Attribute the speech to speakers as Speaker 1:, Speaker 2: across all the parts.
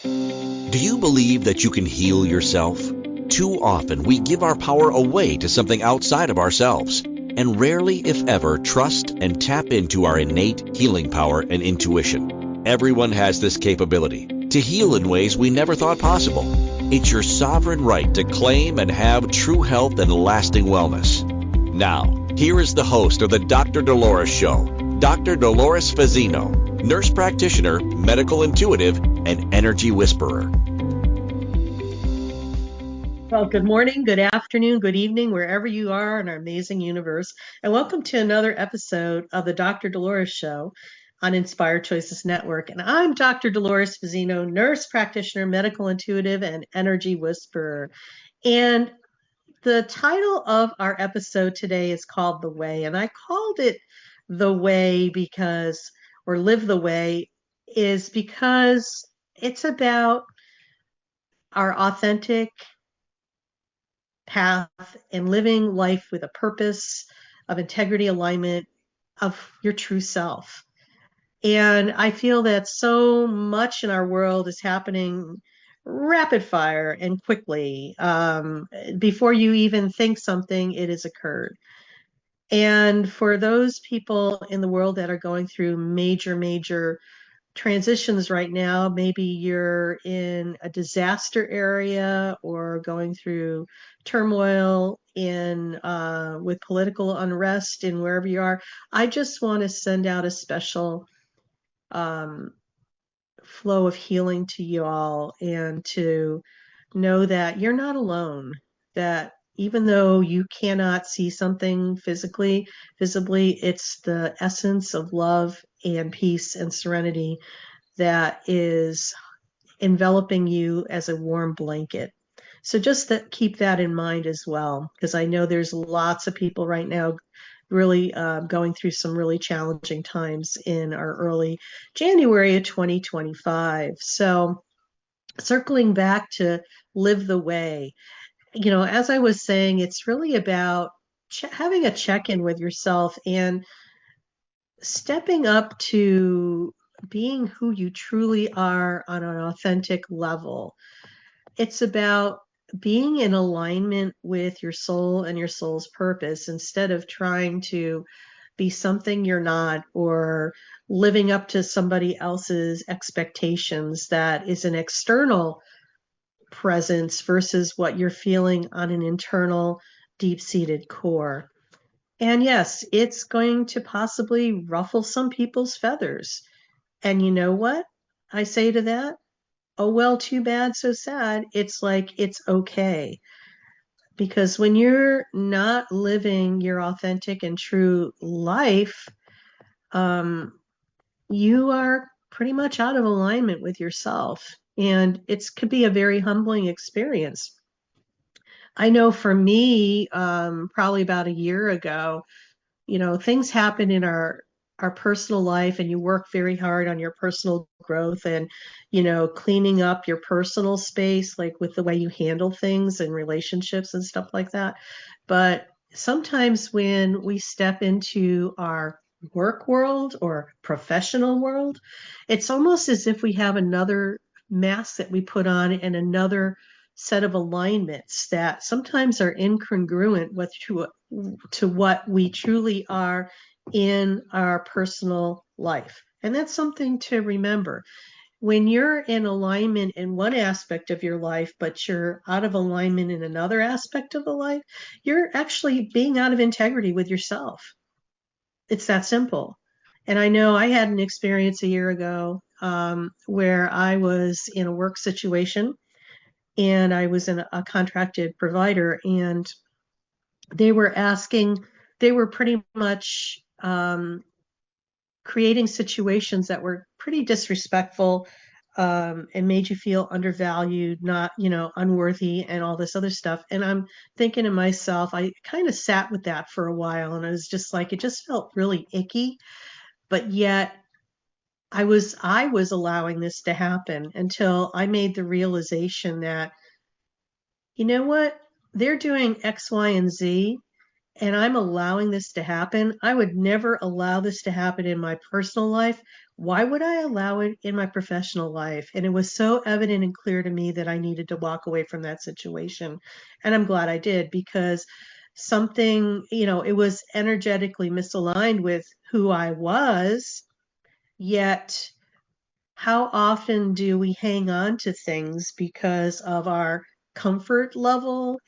Speaker 1: Do you believe that you can heal yourself? Too often we give our power away to something outside of ourselves, and rarely, if ever, trust and tap into our innate healing power and intuition. Everyone has this capability to heal in ways we never thought possible. It's your sovereign right to claim and have true health and lasting wellness. Now, here is the host of the Dr. Dolores Show, Dr. Dolores Fazzino, nurse practitioner, medical intuitive, and energy whisperer.
Speaker 2: Well, good morning, good afternoon, good evening, wherever you are in our amazing universe. And welcome to another episode of the Dr. Dolores Show on Inspired Choices Network. And I'm Dr. Dolores Fazzino, nurse practitioner, medical intuitive, and energy whisperer. And the title of our episode today is called The Way. And I called it The Way because, or Live the Way, is because it's about our authentic path and living life with a purpose of integrity, alignment of your true self. And I feel that so much in our world is happening rapid fire and quickly. Before you even think something, it has occurred. And for those people in the world that are going through major transitions right now, maybe you're in a disaster area or going through turmoil in with political unrest in wherever you are, I just want to send out a special flow of healing to you all, and to know that you're not alone, that even though you cannot see something visibly, it's the essence of love and peace and serenity that is enveloping you as a warm blanket. So just keep that in mind as well, because I know there's lots of people right now really going through some really challenging times in our early January of 2025. So circling back to Live the Way, as I was saying, it's really about having a check-in with yourself and stepping up to being who you truly are on an authentic level. It's about being in alignment with your soul and your soul's purpose, instead of trying to be something you're not, or living up to somebody else's expectations that is an external presence versus what you're feeling on an internal, deep-seated core. And yes, it's going to possibly ruffle some people's feathers. And you know what I say to that? Oh, well, too bad, so sad. It's like, it's okay. Because when you're not living your authentic and true life, you are pretty much out of alignment with yourself. And it could be a very humbling experience. I know for me, probably about a year ago, things happen in our personal life, and you work very hard on your personal growth and, cleaning up your personal space, like with the way you handle things and relationships and stuff like that. But sometimes when we step into our work world or professional world, it's almost as if we have another mask that we put on and another set of alignments that sometimes are incongruent to what we truly are in our personal life. And that's something to remember. When you're in alignment in one aspect of your life, but you're out of alignment in another aspect of the life, you're actually being out of integrity with yourself. It's that simple. And I know I had an experience a year ago where I was in a work situation, and I was in a contracted provider, and they were pretty much creating situations that were pretty disrespectful, and made you feel undervalued, not, unworthy, and all this other stuff. And I'm thinking to myself, I kind of sat with that for a while, and I was just like, it just felt really icky. But yet I was allowing this to happen until I made the realization that, you know what, they're doing X, Y, and Z, and I'm allowing this to happen. I would never allow this to happen in my personal life. Why would I allow it in my professional life? And it was so evident and clear to me that I needed to walk away from that situation. And I'm glad I did, because something, it was energetically misaligned with who I was. Yet, how often do we hang on to things because of our comfort level,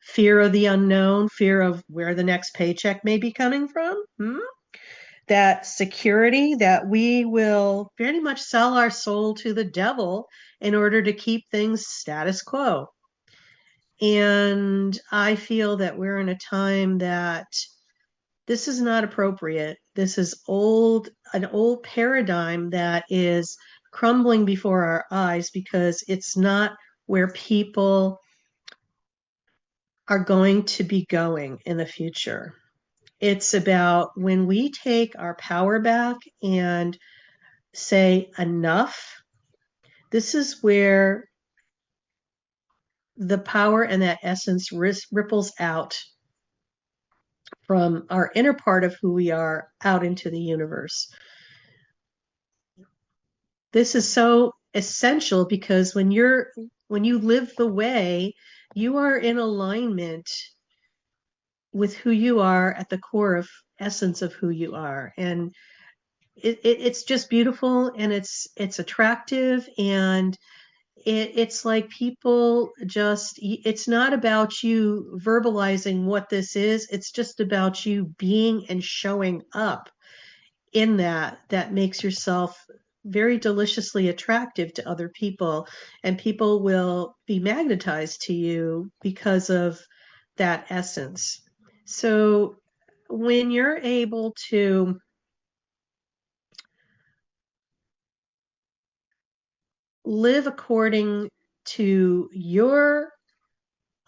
Speaker 2: fear of the unknown, fear of where the next paycheck may be coming from? That security that we will very much sell our soul to the devil in order to keep things status quo. And I feel that we're in a time that this is not appropriate. This is an old paradigm that is crumbling before our eyes, because it's not where people are going to be going in the future. It's about when we take our power back and say enough. This is where the power and that essence ripples out from our inner part of who we are out into the universe. This is so essential, because when you live the way, you are in alignment with who you are at the core of essence of who you are. And it's just beautiful, and it's attractive, and it's like people just, it's not about you verbalizing what this is. It's just about you being and showing up in that makes yourself very deliciously attractive to other people, and people will be magnetized to you because of that essence. So when you're able to live according to your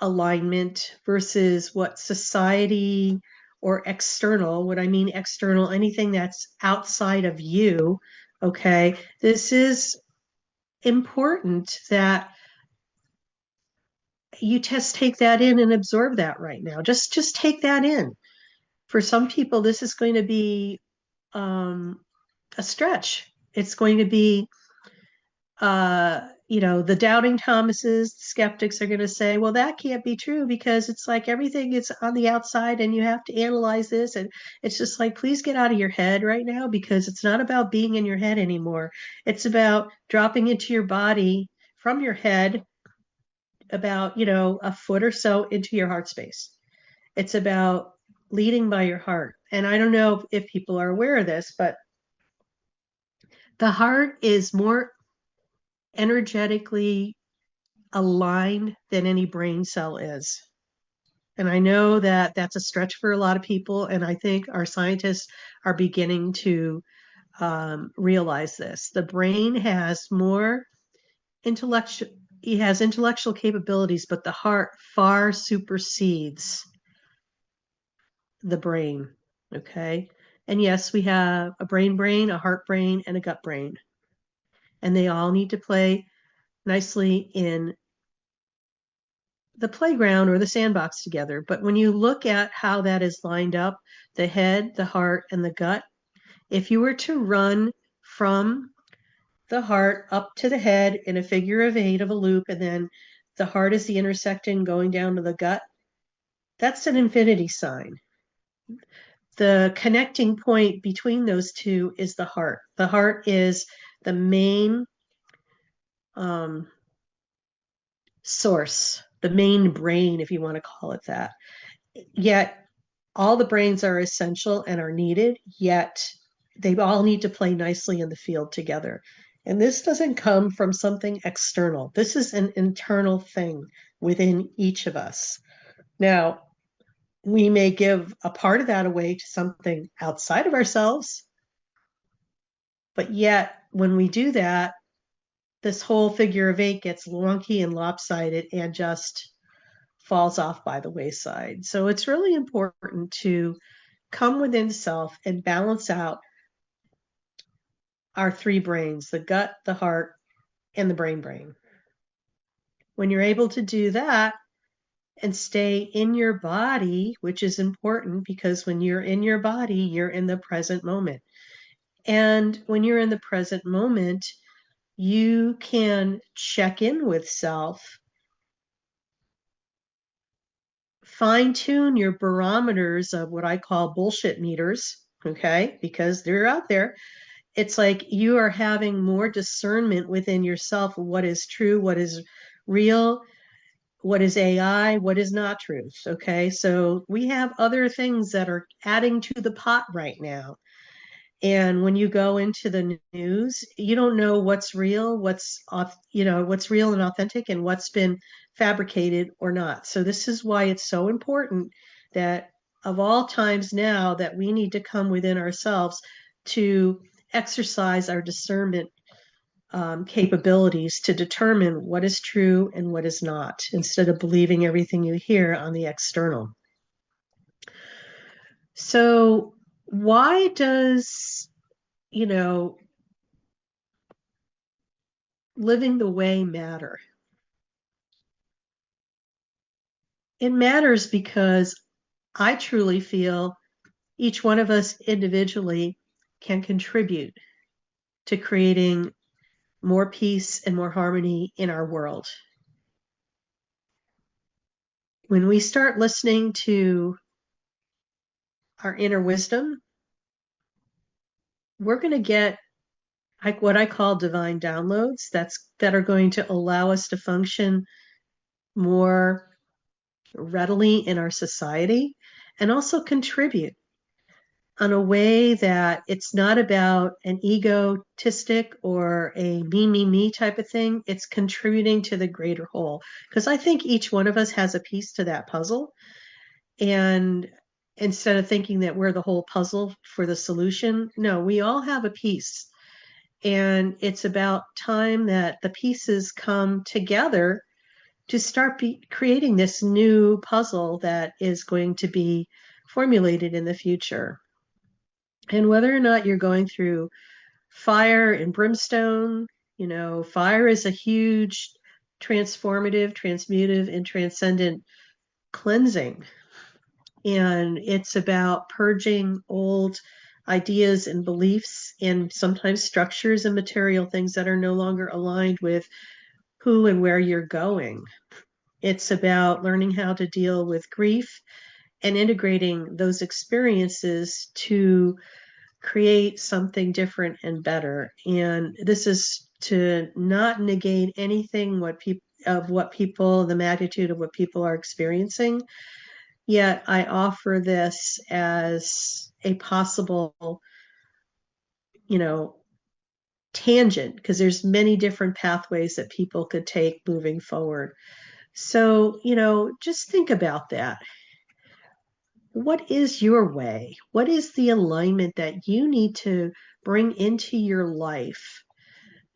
Speaker 2: alignment versus what society or external, what I mean external, anything that's outside of you, okay, this is important that you just take that in and absorb that right now. Just take that in. For some people, this is going to be a stretch. It's going to be the doubting Thomases, the skeptics are going to say, well, that can't be true, because it's like everything is on the outside and you have to analyze this. And it's just like, please get out of your head right now, because it's not about being in your head anymore. It's about dropping into your body from your head about, a foot or so into your heart space. It's about leading by your heart. And I don't know if people are aware of this, but the heart is more energetically aligned than any brain cell is. And I know that that's a stretch for a lot of people. And I think our scientists are beginning to realize this. The brain has more intellectual, it has intellectual capabilities, but the heart far supersedes the brain. Okay. And yes, we have a brain, a heart brain, and a gut brain. And they all need to play nicely in the playground or the sandbox together. But when you look at how that is lined up, the head, the heart, and the gut, if you were to run from the heart up to the head in a figure of 8 of a loop, and then the heart is the intersecting going down to the gut, that's an infinity sign. The connecting point between those two is the heart. The heart is the main source, the main brain, if you want to call it that. Yet all the brains are essential and are needed, yet they all need to play nicely in the field together. And this doesn't come from something external. This is an internal thing within each of us. Now, we may give a part of that away to something outside of ourselves, but yet when we do that, this whole figure of 8 gets wonky and lopsided and just falls off by the wayside. So it's really important to come within self and balance out our 3 brains, the gut, the heart, and the brain. When you're able to do that, and stay in your body, which is important because when you're in your body, you're in the present moment. And when you're in the present moment, you can check in with self, fine tune your barometers of what I call bullshit meters, okay? Because they're out there. It's like you are having more discernment within yourself of what is true, what is real, what is AI, what is not truth. Okay. So we have other things that are adding to the pot right now. And when you go into the news, you don't know what's real, what's real and authentic and what's been fabricated or not. So this is why it's so important that of all times now that we need to come within ourselves to exercise our discernment capabilities to determine what is true and what is not, instead of believing everything you hear on the external. So why does, living the way matter? It matters because I truly feel each one of us individually can contribute to creating more peace and more harmony in our world. When we start listening to our inner wisdom, we're going to get like what I call divine downloads that are going to allow us to function more readily in our society and also contribute in a way that it's not about an egotistic or a me type of thing. It's contributing to the greater whole. Because I think each one of us has a piece to that puzzle. And instead of thinking that we're the whole puzzle for the solution, no, we all have a piece. And it's about time that the pieces come together to start creating this new puzzle that is going to be formulated in the future. And whether or not you're going through fire and brimstone, fire is a huge transformative, transmutive, and transcendent cleansing. And it's about purging old ideas and beliefs and sometimes structures and material things that are no longer aligned with who and where you're going. It's about learning how to deal with grief and integrating those experiences to create something different and better. And this is to not negate anything the magnitude of what people are experiencing. Yet I offer this as a possible, tangent, because there's many different pathways that people could take moving forward. So, just think about that. What is your way? What is the alignment that you need to bring into your life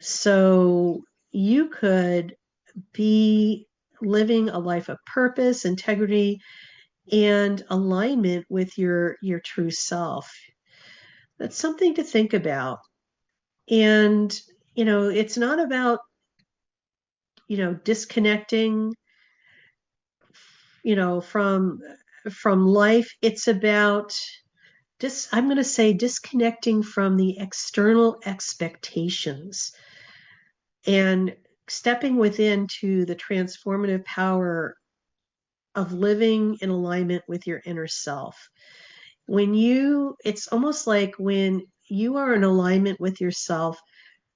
Speaker 2: so you could be living a life of purpose, integrity, and alignment with your true self? That's something to think about. And, it's not about, disconnecting, from life. It's about I'm going to say disconnecting from the external expectations and stepping within to the transformative power of living in alignment with your inner self. It's almost like when you are in alignment with yourself,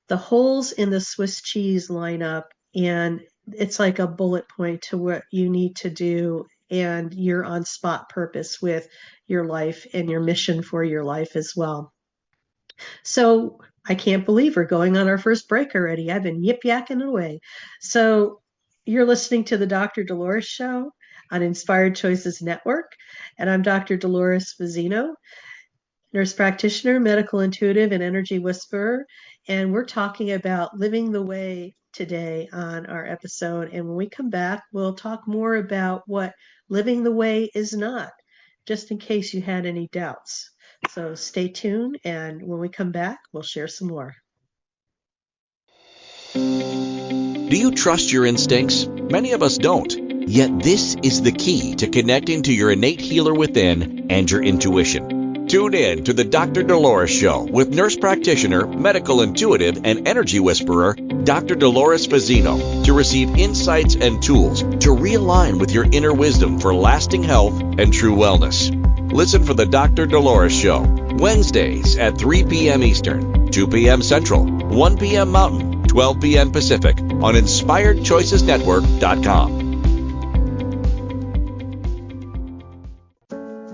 Speaker 2: the holes in the Swiss cheese line up, and it's like a bullet point to what you need to do, and you're on spot purpose with your life and your mission for your life as well. So I can't believe we're going on our first break already. I've been yip-yakking away. So you're listening to the Dr. Dolores Show on Inspired Choices Network, and I'm Dr. Dolores Fazzino, nurse practitioner, medical intuitive, and energy whisperer. And we're talking about living the way today on our episode. And when we come back, we'll talk more about what living the way is not, just in case you had any doubts. So stay tuned. And when we come back, we'll share some more.
Speaker 1: Do you trust your instincts? Many of us don't. Yet this is the key to connecting to your innate healer within and your intuition. Tune in to the Dr. Dolores Show with nurse practitioner, medical intuitive, and energy whisperer, Dr. Dolores Fazzino, to receive insights and tools to realign with your inner wisdom for lasting health and true wellness. Listen for the Dr. Dolores Show, Wednesdays at 3 p.m. Eastern, 2 p.m. Central, 1 p.m. Mountain, 12 p.m. Pacific on InspiredChoicesNetwork.com.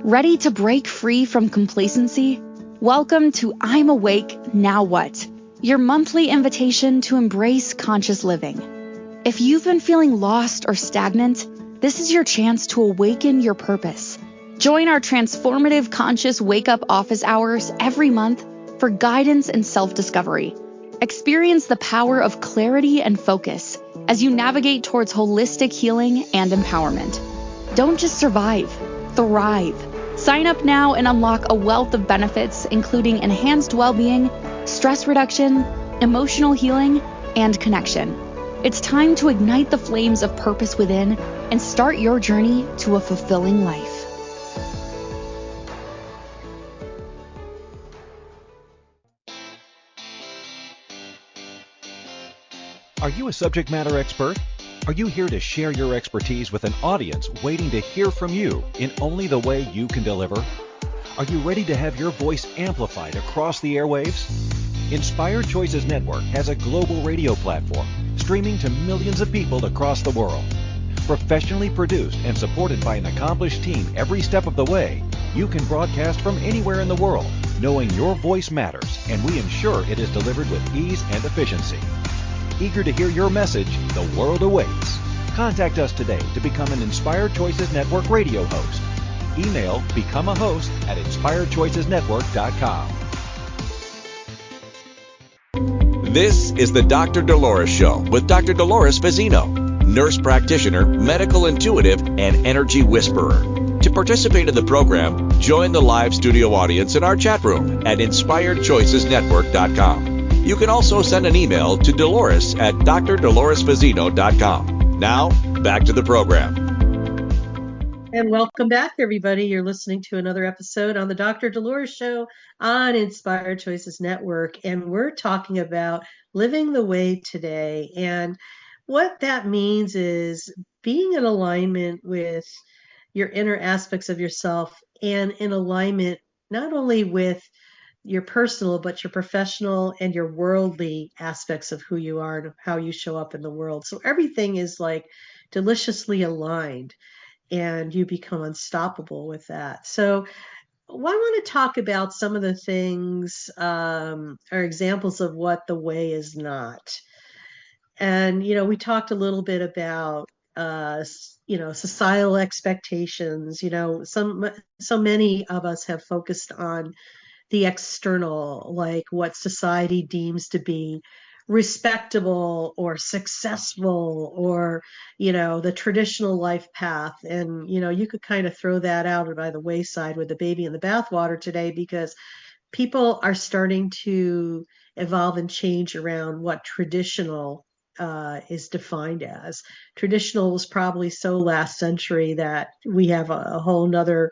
Speaker 3: Ready to break free from complacency? Welcome to I'm Awake, Now What? Your monthly invitation to embrace conscious living. If you've been feeling lost or stagnant, this is your chance to awaken your purpose. Join our transformative conscious wake-up office hours every month for guidance and self-discovery. Experience the power of clarity and focus as you navigate towards holistic healing and empowerment. Don't just survive, thrive. Sign up now and unlock a wealth of benefits, including enhanced well-being, stress reduction, emotional healing, and connection. It's time to ignite the flames of purpose within and start your journey to a fulfilling life.
Speaker 4: Are you a subject matter expert? Are you here to share your expertise with an audience waiting to hear from you in only the way you can deliver? Are you ready to have your voice amplified across the airwaves? Inspired Choices Network has a global radio platform streaming to millions of people across the world. Professionally produced and supported by an accomplished team every step of the way, you can broadcast from anywhere in the world, knowing your voice matters, and we ensure it is delivered with ease and efficiency. Eager to hear your message, the world awaits. Contact us today to become an Inspired Choices Network radio host. Email becomeahost@inspiredchoicesnetwork.com.
Speaker 1: This is the Dr. Dolores Show with Dr. Dolores Fazzino, nurse practitioner, medical intuitive, and energy whisperer. To participate in the program, join the live studio audience in our chat room at InspiredChoicesNetwork.com. You can also send an email to Dolores at drdoloresfazzino.com. Now, back to the program.
Speaker 2: And welcome back, everybody. You're listening to another episode on the Dr. Dolores Show on Inspired Choices Network. And we're talking about living the way today. And what that means is being in alignment with your inner aspects of yourself and in alignment not only with your personal, but your professional and your worldly aspects of who you are and how you show up in the world. So everything is like deliciously aligned and you become unstoppable with that. So I want to talk about some of the things or examples of what the way is not. And, we talked a little bit about, societal expectations. So many of us have focused on the external, like what society deems to be respectable or successful or, the traditional life path. And, you could kind of throw that out by the wayside with the baby in the bathwater today, because people are starting to evolve and change around what traditional is defined as. Traditional was probably so last century that we have a whole nother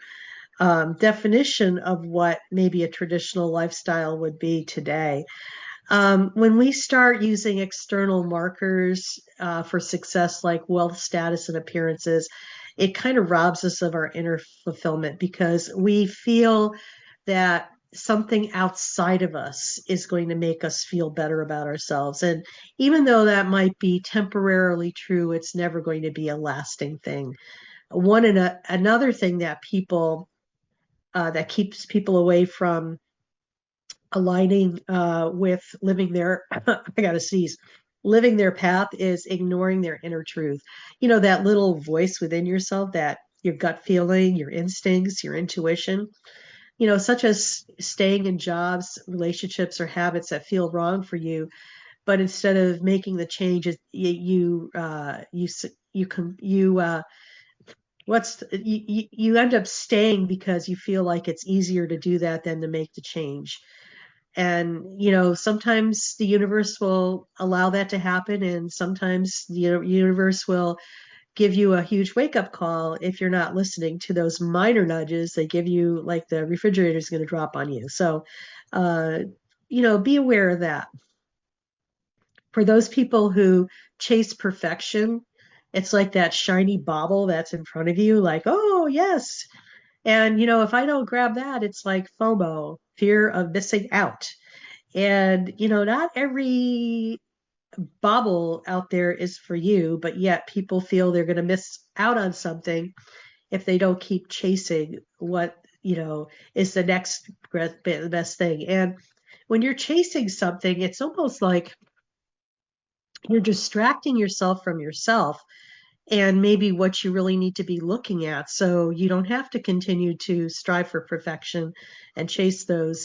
Speaker 2: definition of what maybe a traditional lifestyle would be today. When we start using external markers for success, like wealth, status, and appearances, it kind of robs us of our inner fulfillment, because we feel that something outside of us is going to make us feel better about ourselves. And even though that might be temporarily true, it's never going to be a lasting thing. Another thing that that keeps people away from aligning with living their I gotta sneeze, living their path, is ignoring their inner truth. That little voice within yourself, that your gut feeling, your instincts, your intuition, such as staying in jobs, relationships, or habits that feel wrong for you. But instead of making the changes, you end up staying because you feel like it's easier to do that than to make the change. And sometimes the universe will allow that to happen, and sometimes the universe will give you a huge wake-up call if you're not listening to those minor nudges. They give you, like, the refrigerator is going to drop on you. So, be aware of that. For those people who chase perfection, it's like that shiny bauble that's in front of you, like, oh, yes. And, if I don't grab that, it's like FOMO, fear of missing out. And, not every bauble out there is for you, but yet people feel they're going to miss out on something if they don't keep chasing what, is the next best thing. And when you're chasing something, it's almost like you're distracting yourself from yourself and maybe what you really need to be looking at. So you don't have to continue to strive for perfection and chase the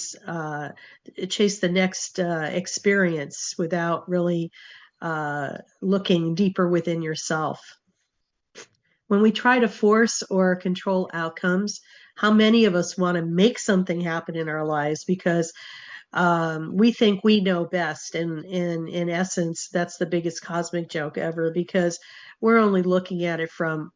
Speaker 2: next experience without really looking deeper within yourself. When we try to force or control outcomes, how many of us want to make something happen in our lives because we think we know best. And in essence, that's the biggest cosmic joke ever, because we're only looking at it from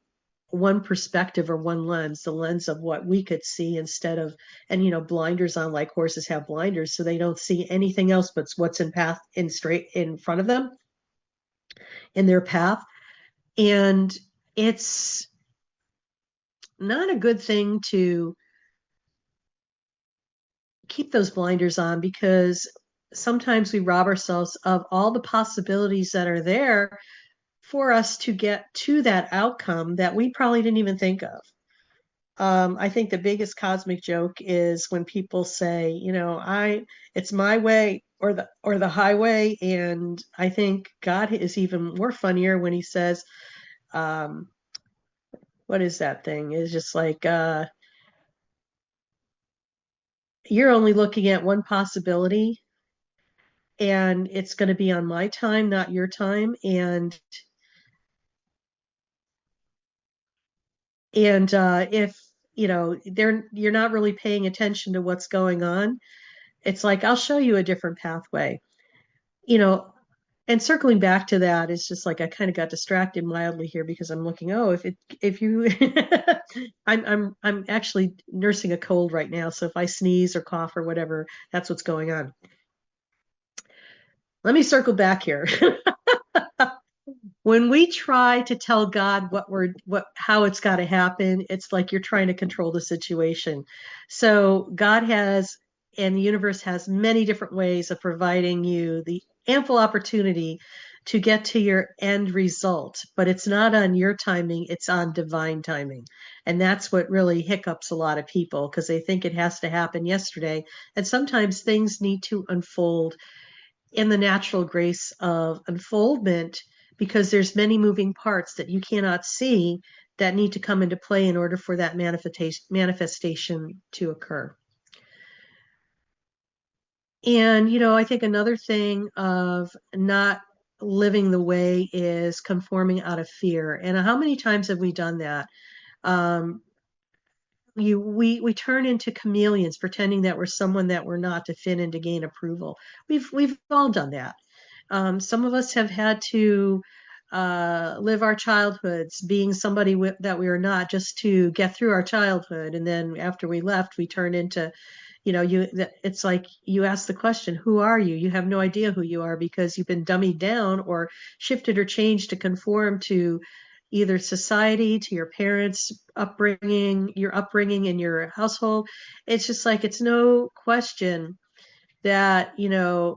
Speaker 2: one perspective or one lens, the lens of what we could see instead of, and blinders on, like horses have blinders, so they don't see anything else but what's straight in front of them in their path. And it's not a good thing to keep those blinders on, because sometimes we rob ourselves of all the possibilities that are there for us to get to that outcome that we probably didn't even think of. I think the biggest cosmic joke is when people say, it's my way or the highway. And I think God is even more funnier when he says, what is that thing? It's just like, you're only looking at one possibility, and it's going to be on my time, not your time. And if you're not really paying attention to what's going on, it's like, I'll show you a different pathway. And circling back to that, it's just like I kind of got distracted mildly here because I'm looking, if you I'm actually nursing a cold right now, so if I sneeze or cough or whatever, that's what's going on. Let me circle back here. When we try to tell God how it's got to happen, it's like you're trying to control the situation. So God and the universe has many different ways of providing you the ample opportunity to get to your end result, but it's not on your timing, it's on divine timing. And that's what really hiccups a lot of people, because they think it has to happen yesterday. And sometimes things need to unfold in the natural grace of unfoldment, because there's many moving parts that you cannot see that need to come into play in order for that manifestation to occur. And, I think another thing of not living the way is conforming out of fear. And how many times have we done that? We turn into chameleons, pretending that we're someone that we're not to fit in to gain approval. We've all done that. Some of us have had to live our childhoods being somebody that we are not, just to get through our childhood. And then after we left, we turn into, it's like you ask the question, who are you? You have no idea who you are, because you've been dummied down or shifted or changed to conform to either society, to your parents' upbringing, your upbringing in your household. It's just like, it's no question that,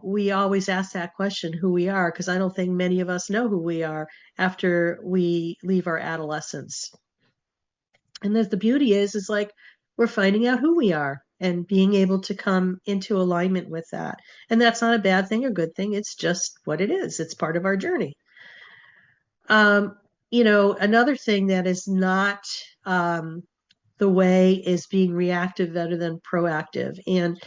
Speaker 2: we always ask that question, who we are, because I don't think many of us know who we are after we leave our adolescence. And the beauty is like, we're finding out who we are and being able to come into alignment with that. And that's not a bad thing or good thing. It's just what it is. It's part of our journey. Another thing that is not the way is being reactive rather than proactive. And,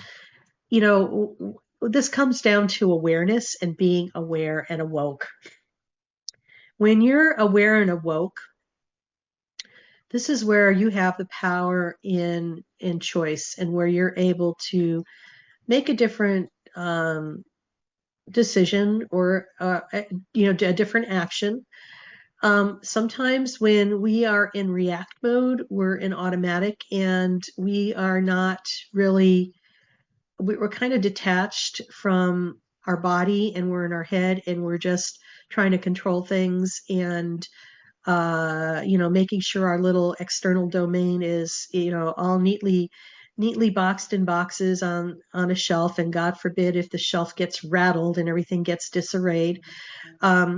Speaker 2: this comes down to awareness and being aware and awoke. When you're aware and awoke, this is where you have the power in choice, and where you're able to make a different decision or a different action. Sometimes when we are in react mode, we're in automatic and we are not really, we're kind of detached from our body and we're in our head and we're just trying to control things and, making sure our little external domain is, all neatly boxed in boxes on a shelf. And God forbid if the shelf gets rattled and everything gets disarrayed,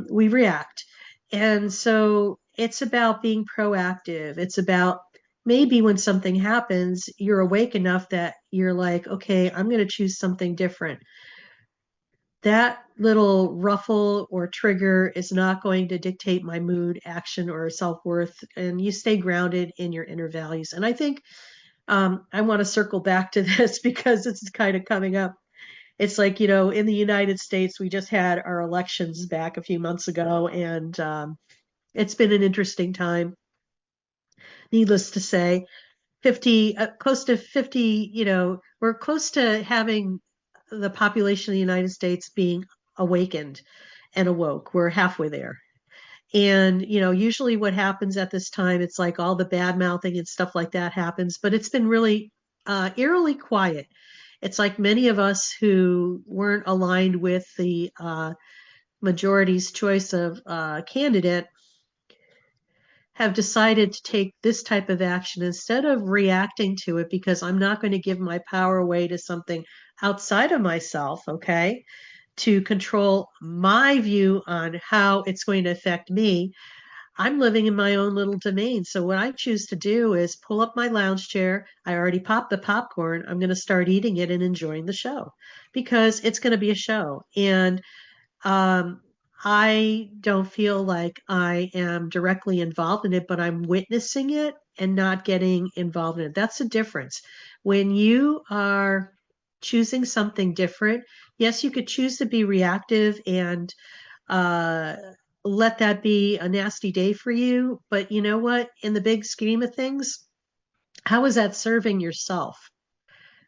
Speaker 2: we react. And so it's about being proactive. It's about maybe when something happens, you're awake enough that you're like, okay, I'm going to choose something different. That little ruffle or trigger is not going to dictate my mood, action, or self-worth. And you stay grounded in your inner values. And I think I want to circle back to this because this is kind of coming up. It's like, in the United States, we just had our elections back a few months ago, and it's been an interesting time. Needless to say, close to 50, we're close to having the population of the United States being awakened and awoke. We're halfway there. And, usually what happens at this time, it's like all the bad mouthing and stuff like that happens, but it's been really eerily quiet. It's like many of us who weren't aligned with the majority's choice of candidate have decided to take this type of action instead of reacting to it because I'm not going to give my power away to something outside of myself, okay, to control my view on how it's going to affect me. I'm living in my own little domain. So what I choose to do is pull up my lounge chair. I already popped the popcorn. I'm going to start eating it and enjoying the show because it's going to be a show. And I don't feel like I am directly involved in it, but I'm witnessing it and not getting involved in it. That's the difference. When you are choosing something different, yes, you could choose to be reactive and let that be a nasty day for you. But you know what? In the big scheme of things, how is that serving yourself?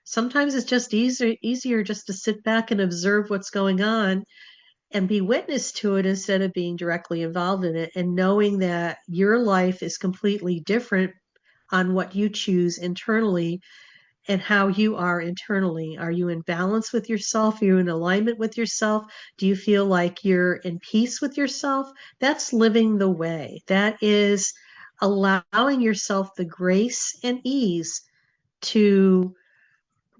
Speaker 2: Sometimes it's just easier just to sit back and observe what's going on and be witness to it instead of being directly involved in it and knowing that your life is completely different on what you choose internally and how you are internally. Are you in balance with yourself? Are you in alignment with yourself? Do you feel like you're in peace with yourself? That's living the way. That is allowing yourself the grace and ease to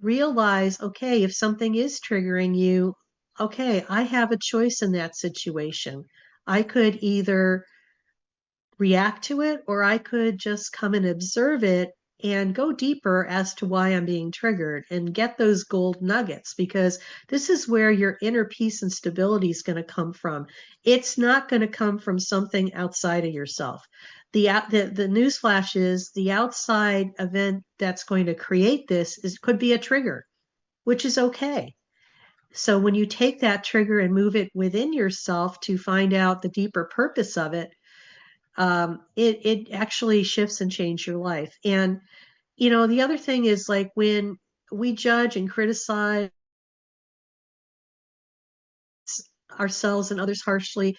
Speaker 2: realize, okay, if something is triggering you, okay, I have a choice in that situation. I could either react to it or I could just come and observe it and go deeper as to why I'm being triggered and get those gold nuggets, because this is where your inner peace and stability is going to come from. It's not going to come from something outside of yourself. The newsflash is the outside event that's going to create this could be a trigger, which is okay. So when you take that trigger and move it within yourself to find out the deeper purpose of it, it actually shifts and changes your life. And, the other thing is like when we judge and criticize ourselves and others harshly,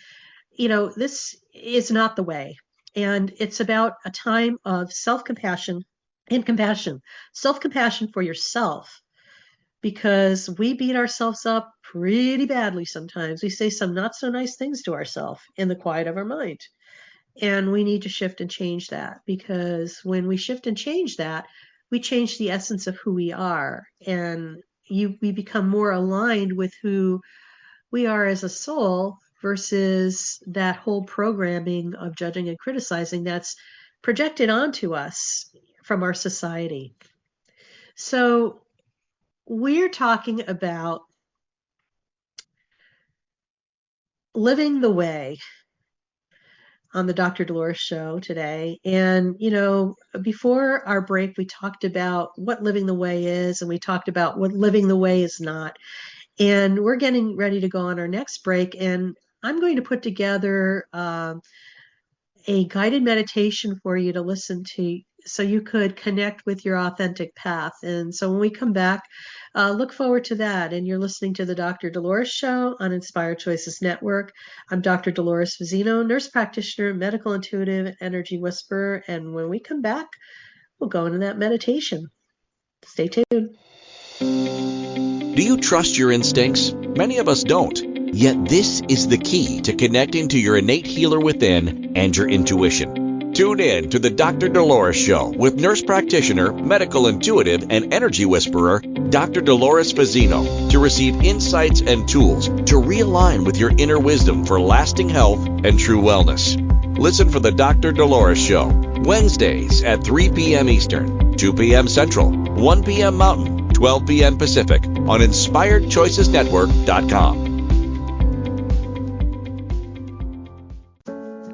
Speaker 2: this is not the way. And it's about a time of self-compassion and compassion, self-compassion for yourself, because we beat ourselves up pretty badly sometimes. We say some not so nice things to ourselves in the quiet of our mind. And we need to shift and change that, because when we shift and change that, we change the essence of who we are. And we become more aligned with who we are as a soul versus that whole programming of judging and criticizing that's projected onto us from our society. So we're talking about living the way on the Dr. Dolores Show today. And, before our break, we talked about what living the way is, and we talked about what living the way is not. And we're getting ready to go on our next break. And I'm going to put together a guided meditation for you to listen to so you could connect with your authentic path. And so when we come back, look forward to that. And you're listening to the Dr. Dolores Show on Inspired Choices Network. I'm Dr. Dolores Fazzino, nurse practitioner, medical intuitive, energy whisperer. And when we come back, we'll go into that meditation. Stay tuned.
Speaker 1: Do you trust your instincts? Many of us don't. Yet this is the key to connecting to your innate healer within and your intuition. Tune in to the Dr. Dolores Show with nurse practitioner, medical intuitive, and energy whisperer, Dr. Dolores Fazzino, to receive insights and tools to realign with your inner wisdom for lasting health and true wellness. Listen for the Dr. Dolores Show, Wednesdays at 3 p.m. Eastern, 2 p.m. Central, 1 p.m. Mountain, 12 p.m. Pacific on InspiredChoicesNetwork.com.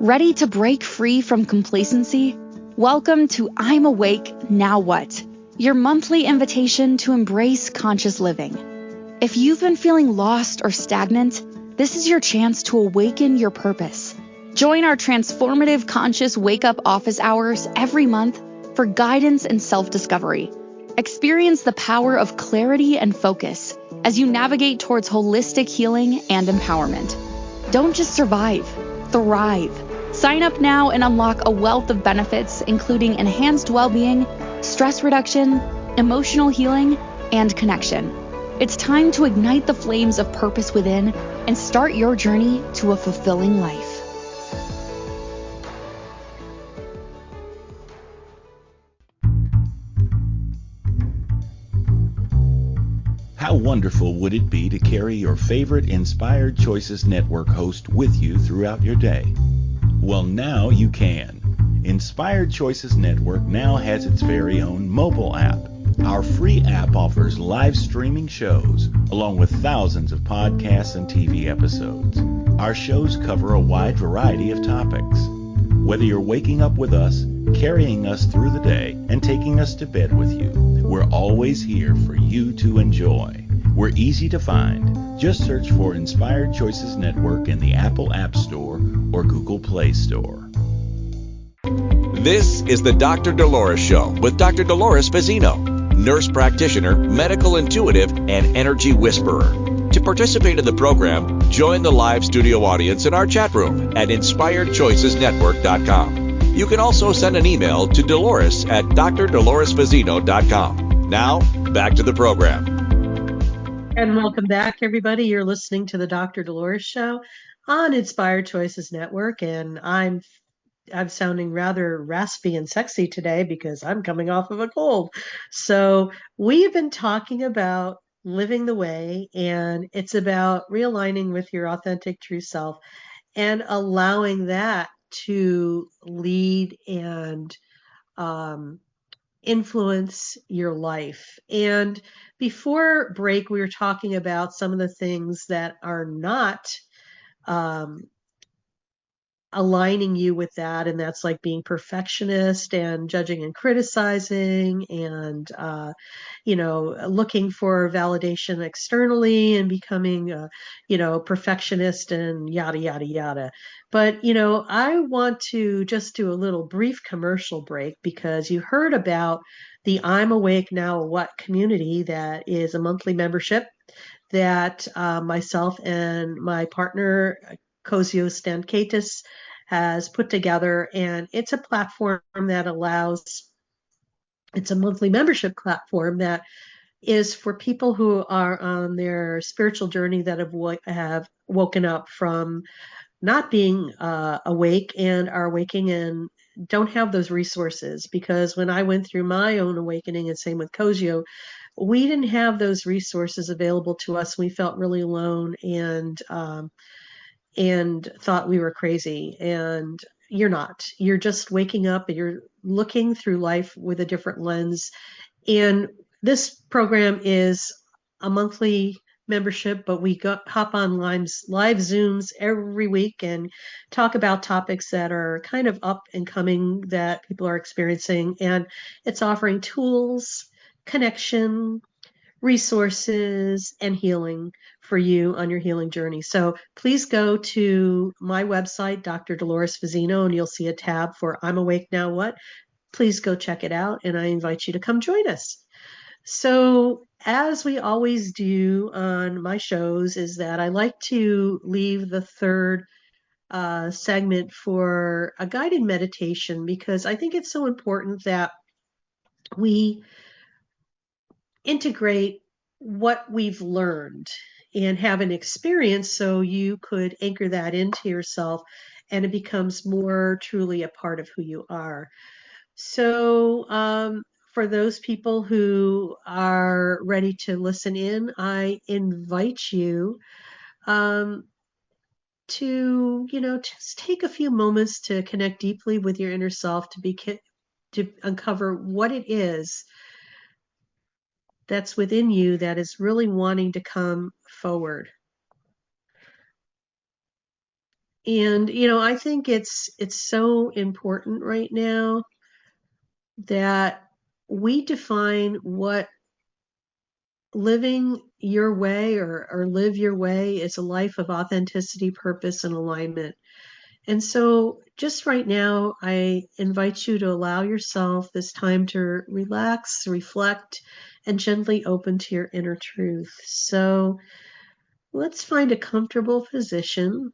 Speaker 3: Ready to break free from complacency? Welcome to I'm Awake, Now What? Your monthly invitation to embrace conscious living. If you've been feeling lost or stagnant, this is your chance to awaken your purpose. Join our transformative conscious wake-up office hours every month for guidance and self-discovery. Experience the power of clarity and focus as you navigate towards holistic healing and empowerment. Don't just survive, thrive. Sign up now and unlock a wealth of benefits, including enhanced well-being, stress reduction, emotional healing, and connection. It's time to ignite the flames of purpose within and start your journey to a fulfilling life.
Speaker 5: How wonderful would it be to carry your favorite Inspired Choices Network host with you throughout your day? Well, now you can. Inspired Choices Network now has its very own mobile app. Our free app offers live streaming shows, along with thousands of podcasts and TV episodes. Our shows cover a wide variety of topics. Whether you're waking up with us, carrying us through the day, and taking us to bed with you, we're always here for you to enjoy. We're easy to find. Just search for Inspired Choices Network in the Apple App Store or Google Play Store.
Speaker 1: This is the Dr. Dolores Show with Dr. Dolores Fazzino, nurse practitioner, medical intuitive, and energy whisperer. To participate in the program, join the live studio audience in our chat room at InspiredChoicesNetwork.com. You can also send an email to Dolores at drdoloresfazzino.com. Now, back to the program.
Speaker 2: And welcome back, everybody. You're listening to the Dr. Dolores Show on Inspired Choices Network, and I'm sounding rather raspy and sexy today because I'm coming off of a cold. So we've been talking about living the way, and it's about realigning with your authentic true self and allowing that to lead and influence your life. And before break, we were talking about some of the things that are not aligning you with that, and that's like being perfectionist and judging and criticizing and looking for validation externally and becoming a perfectionist and yada yada yada. But I want to just do a little brief commercial break because you heard about the I'm Awake Now What community that is a monthly membership that myself and my partner Kozio Stankaitis has put together, and it's a platform that it's a monthly membership platform that is for people who are on their spiritual journey that have woken up from not being awake and are waking and don't have those resources. Because when I went through my own awakening, and same with Kozio, we didn't have those resources available to us. We felt really alone and thought we were crazy. And you're not. You're just waking up and you're looking through life with a different lens. And this program is a monthly membership, but we hop on live Zooms every week and talk about topics that are kind of up and coming that people are experiencing. And it's offering tools, connection, resources, and healing for you on your healing journey. So please go to my website, Dr. Dolores Fazzino, and you'll see a tab for I'm Awake Now What. please go check it out, and I invite you to come join us. So, as we always do on my shows, is that I like to leave the third segment for a guided meditation, because I think it's so important that we integrate what we've learned and have an experience so you could anchor that into yourself and it becomes more truly a part of who you are. So, for those people who are ready to listen in, I invite you to, just take a few moments to connect deeply with your inner self, to uncover what it is that's within you that is really wanting to come forward. And, I think it's so important right now that we define what living your way or live your way is: a life of authenticity, purpose, and alignment. And so just right now, I invite you to allow yourself this time to relax, reflect, and gently open to your inner truth. So let's find a comfortable position,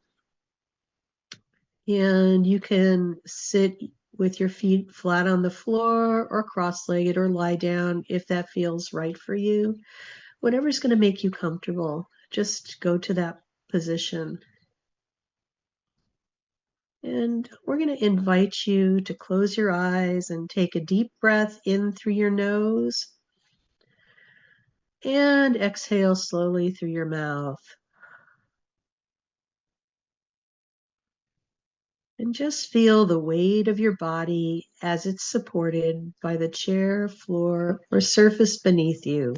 Speaker 2: and you can sit with your feet flat on the floor or cross-legged, or lie down if that feels right for you. Whatever's going to make you comfortable, just go to that position. And we're going to invite you to close your eyes and take a deep breath in through your nose and exhale slowly through your mouth. And just feel the weight of your body as it's supported by the chair, floor, or surface beneath you.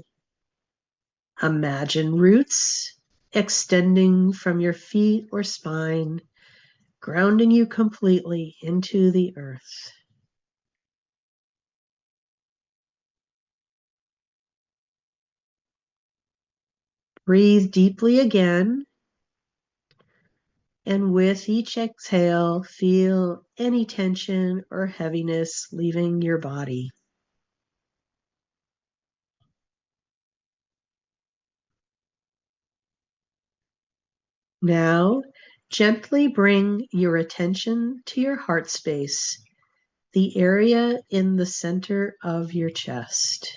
Speaker 2: Imagine roots extending from your feet or spine, grounding you completely into the earth. Breathe deeply again, and with each exhale, feel any tension or heaviness leaving your body. Now, gently bring your attention to your heart space, the area in the center of your chest.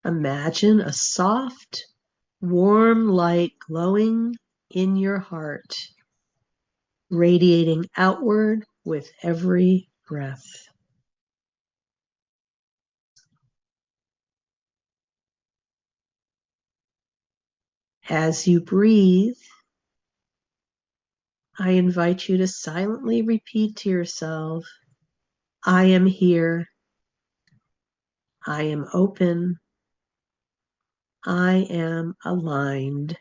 Speaker 2: Imagine a soft, warm light glowing in your heart, radiating outward with every breath. As you breathe, I invite you to silently repeat to yourself, I am here, I am open, I am aligned.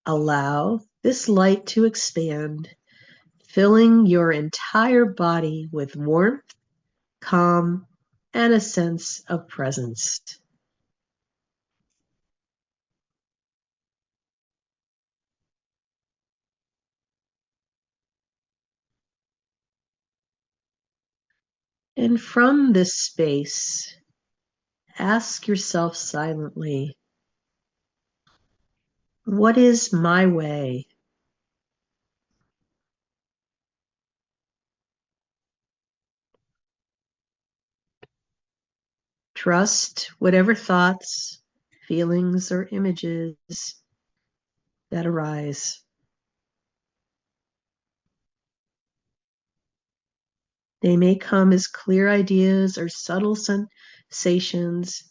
Speaker 2: Allow this light to expand, filling your entire body with warmth, calm, and a sense of presence. And from this space, ask yourself silently, what is my way? Trust whatever thoughts, feelings, or images that arise. They may come as clear ideas or subtle sensations.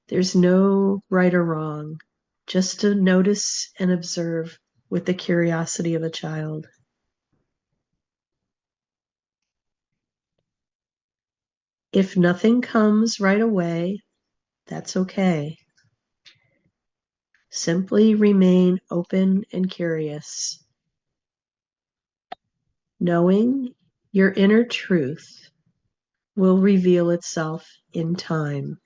Speaker 2: There's no right or wrong, just to notice and observe with the curiosity of a child. If nothing comes right away, that's okay. Simply remain open and curious, knowing your inner truth will reveal itself in time.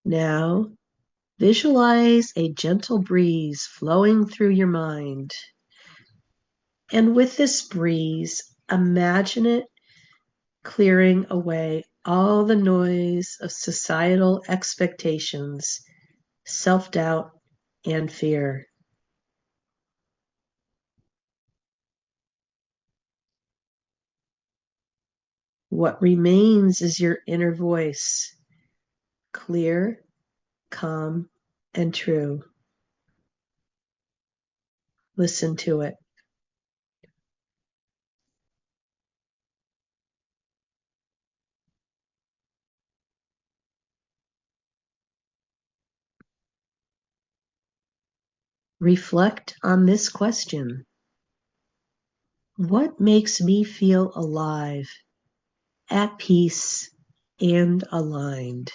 Speaker 2: Now, visualize a gentle breeze flowing through your mind. And with this breeze, imagine it clearing away all the noise of societal expectations, self-doubt, and fear. What remains is your inner voice, clear, calm, and true. Listen to it. Reflect on this question. What makes me feel alive, at peace, and aligned?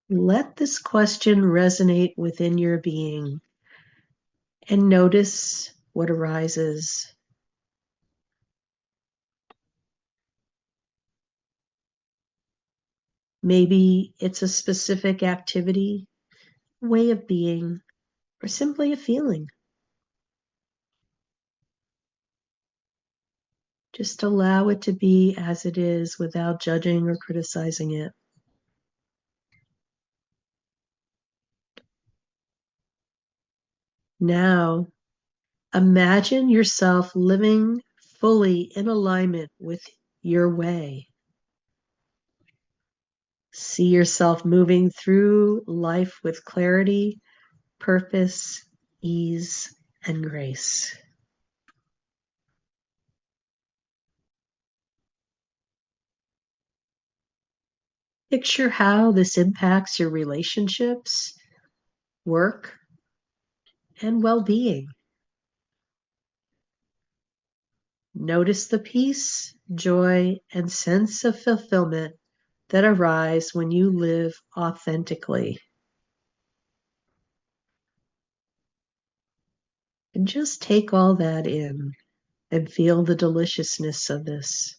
Speaker 2: Let this question resonate within your being and notice what arises. Maybe it's a specific activity, way of being, or simply a feeling. Just allow it to be as it is without judging or criticizing it. Now, imagine yourself living fully in alignment with your way. See yourself moving through life with clarity, purpose, ease, and grace. Picture how this impacts your relationships, work, and well-being. Notice the peace, joy, and sense of fulfillment that arise when you live authentically. And just take all that in and feel the deliciousness of this.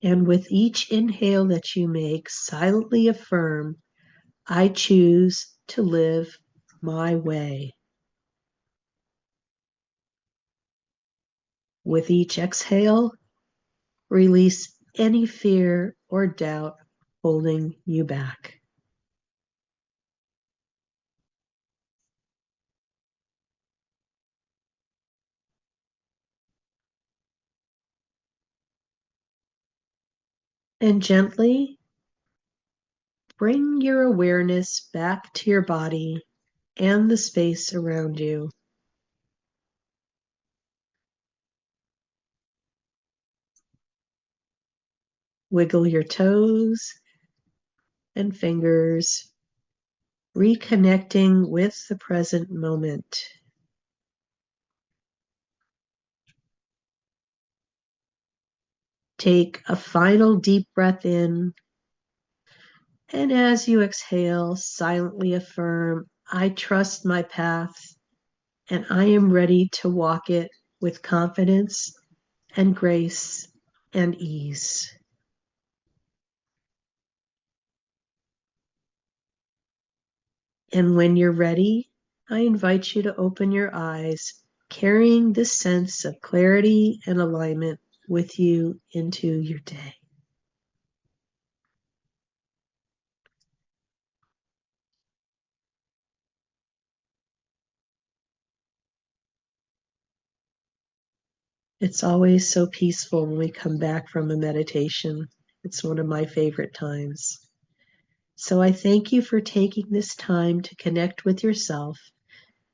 Speaker 2: And with each inhale that you make, silently affirm, I choose to live my way. With each exhale, release any fear or doubt holding you back. And gently bring your awareness back to your body and the space around you. Wiggle your toes and fingers, reconnecting with the present moment. Take a final deep breath in, and as you exhale, silently affirm, I trust my path, and I am ready to walk it with confidence and grace and ease. And when you're ready, I invite you to open your eyes, carrying this sense of clarity and alignment with you into your day. It's always so peaceful when we come back from a meditation. It's one of my favorite times. So I thank you for taking this time to connect with yourself,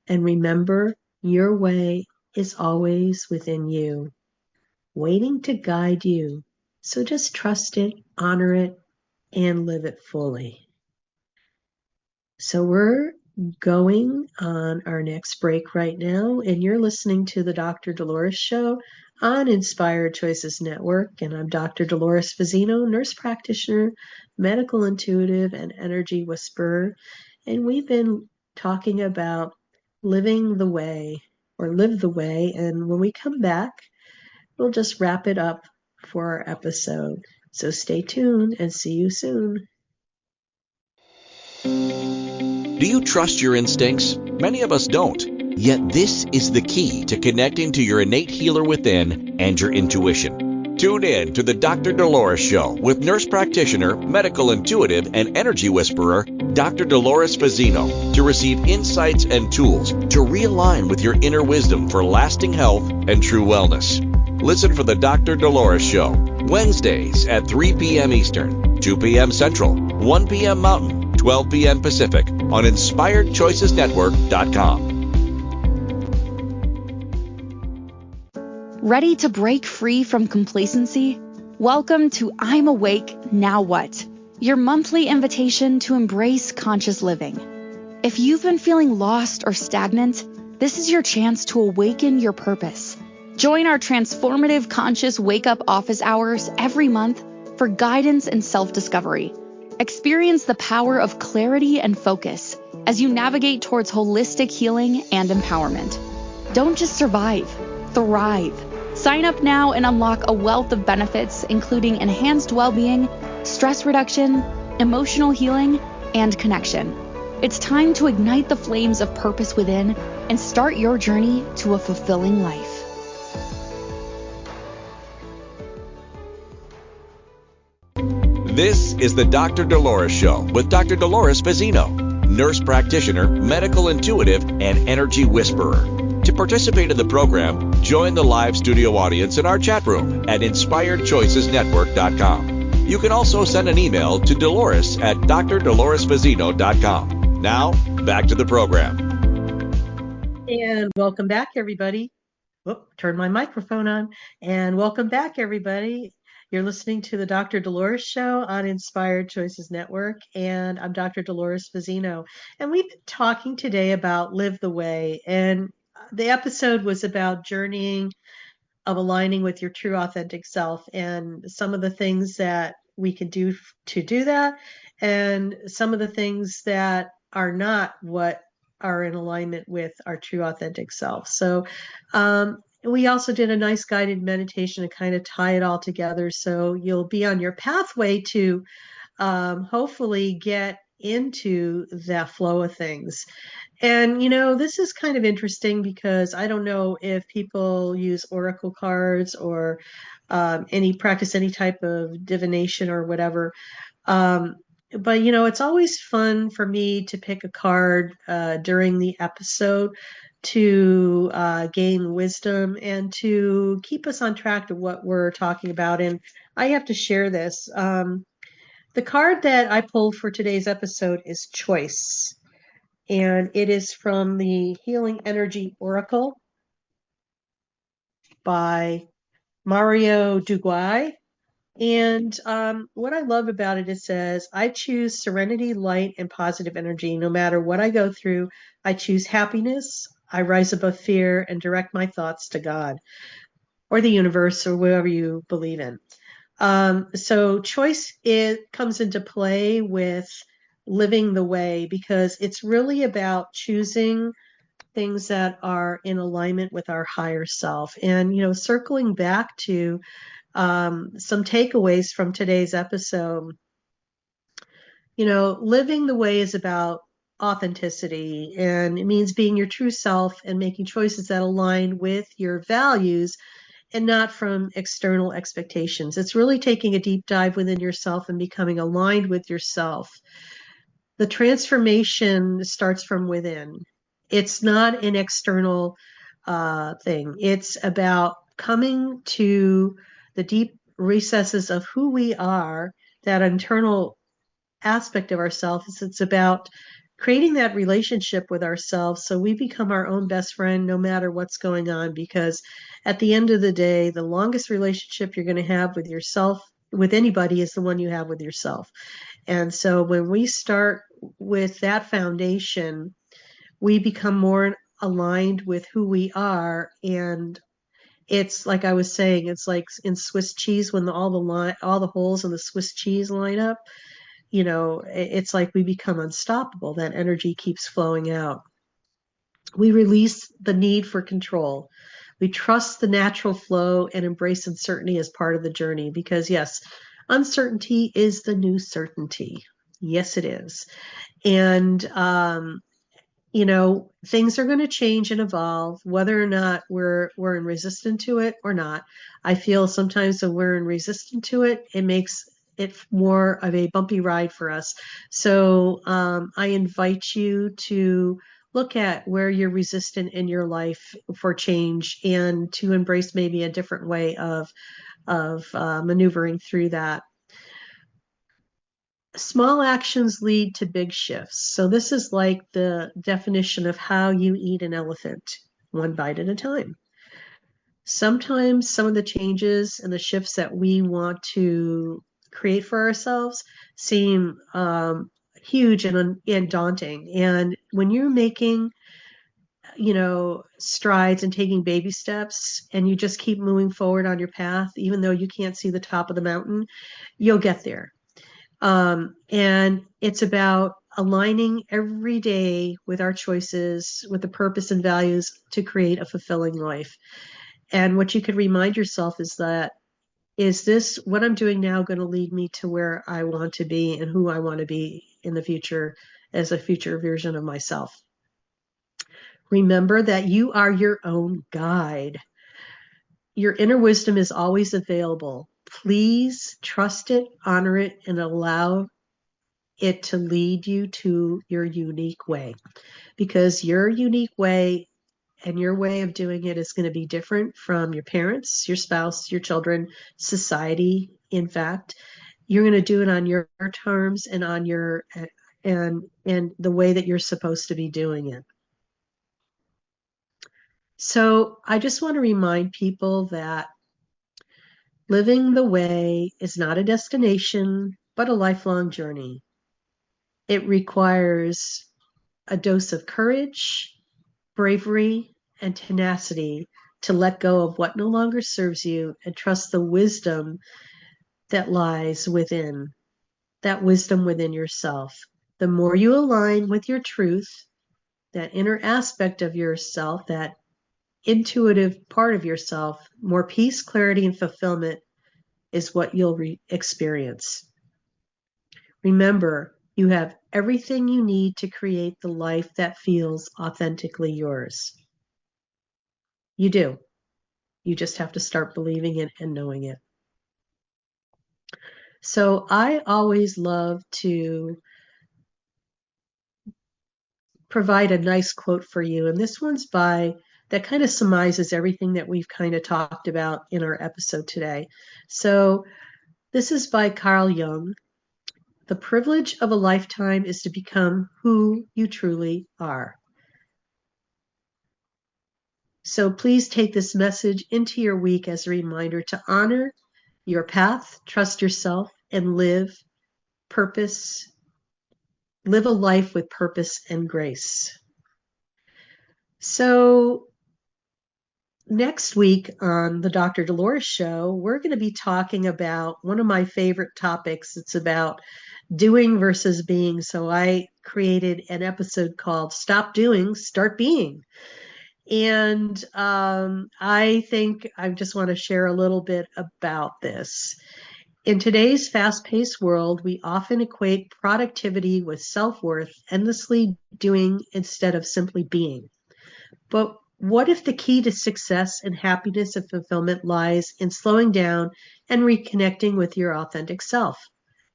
Speaker 2: and remember, your way is always within you, waiting to guide you. So just trust it, honor it, and live it fully. So we're going on our next break right now, and you're listening to the Dr. Dolores Show on Inspired Choices Network, and I'm Dr. Dolores Fazzino, nurse practitioner, medical intuitive, and energy whisperer, and we've been talking about living the way or live the way. And when we come back, we'll just wrap it up for our episode. So stay tuned and see you soon.
Speaker 1: Do you trust your instincts? Many of us don't. Yet this is the key to connecting to your innate healer within and your intuition. Tune in to the Dr. Dolores Show with nurse practitioner, medical intuitive, and energy whisperer, Dr. Dolores Fazzino, to receive insights and tools to realign with your inner wisdom for lasting health and true wellness. Listen for the Dr. Dolores Show, Wednesdays at 3 p.m. Eastern, 2 p.m. Central, 1 p.m. Mountain, 12 p.m. Pacific on InspiredChoicesNetwork.com.
Speaker 3: Ready to break free from complacency? Welcome to I'm Awake, Now What? Your monthly invitation to embrace conscious living. If you've been feeling lost or stagnant, this is your chance to awaken your purpose. Join our transformative conscious wake-up office hours every month for guidance and self-discovery. Experience the power of clarity and focus as you navigate towards holistic healing and empowerment. Don't just survive, thrive. Sign up now and unlock a wealth of benefits, including enhanced well-being, stress reduction, emotional healing, and connection. It's time to ignite the flames of purpose within and start your journey to a fulfilling life.
Speaker 1: This is the Dr. Dolores Show with Dr. Dolores Fazzino, nurse practitioner, medical intuitive, and energy whisperer. To participate in the program, join the live studio audience in our chat room at InspiredChoicesNetwork.com. You can also send an email to Dolores at drdoloresfazzino.com. Now, back to the program.
Speaker 2: And welcome back, everybody. Turn my microphone on. And welcome back, everybody. You're listening to the Dr. Dolores Show on Inspired Choices Network, and I'm Dr. Dolores Fazzino. And we've been talking today about Live the Way, and the episode was about journeying of aligning with your true authentic self and some of the things that we can do to do that, and some of the things that are not what are in alignment with our true authentic self. So, we also did a nice guided meditation to kind of tie it all together. So you'll be on your pathway to hopefully get into that flow of things. And, this is kind of interesting because I don't know if people use oracle cards or practice any type of divination or whatever. But, it's always fun for me to pick a card during the episode to gain wisdom and to keep us on track to what we're talking about. And I have to share this. The card that I pulled for today's episode is Choice, and it is from the Healing Energy Oracle by Mario Duguay. And what I love about it, it says, I choose serenity, light, and positive energy. No matter what I go through, I choose happiness. I rise above fear and direct my thoughts to God or the universe or whatever you believe in. So choice, it comes into play with living the way because it's really about choosing things that are in alignment with our higher self. And, circling back to some takeaways from today's episode, living the way is about authenticity, and it means being your true self and making choices that align with your values and not from external expectations. It's really taking a deep dive within yourself and becoming aligned with yourself. The transformation starts from within. It's not an external thing. It's about coming to the deep recesses of who we are, that internal aspect of ourselves. It's about creating that relationship with ourselves so we become our own best friend no matter what's going on, because at the end of the day, the longest relationship you're going to have with yourself, with anybody, is the one you have with yourself. And so when we start with that foundation, we become more aligned with who we are. And it's like I was saying, it's like in Swiss cheese when all the holes in the Swiss cheese line up. It's like we become unstoppable. That energy keeps flowing out. We release the need for control. We trust the natural flow and embrace uncertainty as part of the journey because, yes, uncertainty is the new certainty. Yes, it is. And, things are going to change and evolve, whether or not we're in resistance to it or not. I feel sometimes when we're in resistance to it, it makes it more of a bumpy ride for us. So I invite you to look at where you're resistant in your life for change and to embrace maybe a different way of maneuvering through that. Small actions lead to big shifts. So this is like the definition of how you eat an elephant, one bite at a time. Sometimes some of the changes and the shifts that we want to create for ourselves seem huge and daunting. And when you're making, strides and taking baby steps and you just keep moving forward on your path, even though you can't see the top of the mountain, you'll get there. And it's about aligning every day with our choices, with the purpose and values to create a fulfilling life. And what you could remind yourself is that, is this what I'm doing now going to lead me to where I want to be and who I want to be in the future as a future version of myself? Remember that you are your own guide. Your inner wisdom is always available. Please trust it, honor it, and allow it to lead you to your unique way, because your unique way and your way of doing it is going to be different from your parents, your spouse, your children, society. In fact, you're going to do it on your terms and on your and the way that you're supposed to be doing it. So I just want to remind people that living the way is not a destination, but a lifelong journey. It requires a dose of courage, bravery, and tenacity to let go of what no longer serves you and trust the wisdom that lies within, that wisdom within yourself. The more you align with your truth, that inner aspect of yourself, that intuitive part of yourself, more peace, clarity, and fulfillment is what you'll experience. Remember, you have everything you need to create the life that feels authentically yours. You do. You just have to start believing it and knowing it. So I always love to provide a nice quote for you. And this one's that kind of surmises everything that we've kind of talked about in our episode today. So this is by Carl Jung. The privilege of a lifetime is to become who you truly are. So please take this message into your week as a reminder to honor your path, trust yourself, and live a life with purpose and grace. So next week on the Dr. Dolores Show, we're going to be talking about one of my favorite topics. It's about doing versus being. So I created an episode called Stop Doing, Start Being. And I think I just want to share a little bit about this. In today's fast-paced world, we often equate productivity with self-worth, endlessly doing instead of simply being. But what if the key to success and happiness and fulfillment lies in slowing down and reconnecting with your authentic self?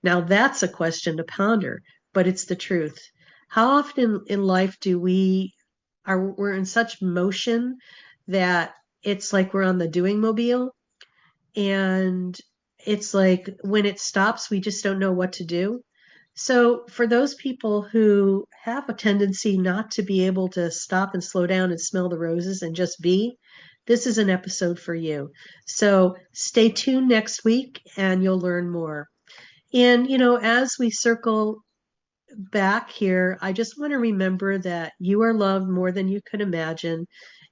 Speaker 2: Now that's a question to ponder, but it's the truth. How often in life we're in such motion that it's like we're on the doing mobile, and it's like when it stops, we just don't know what to do. So for those people who have a tendency not to be able to stop and slow down and smell the roses and just be, this is an episode for you. So stay tuned next week and you'll learn more. And, as we circle back here, I just want to remember that you are loved more than you could imagine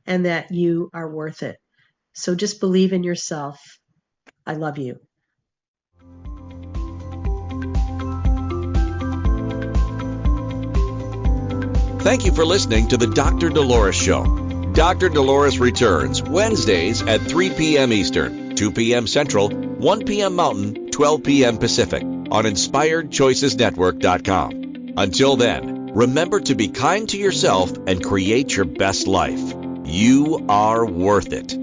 Speaker 2: and that you are worth it. So just believe in yourself. I love you.
Speaker 1: Thank you for listening to the Dr. Dolores Show. Dr. Dolores returns Wednesdays at 3 p.m. Eastern, 2 p.m. Central, 1 p.m. Mountain, 12 p.m. Pacific on InspiredChoicesNetwork.com. Until then, remember to be kind to yourself and create your best life. You are worth it.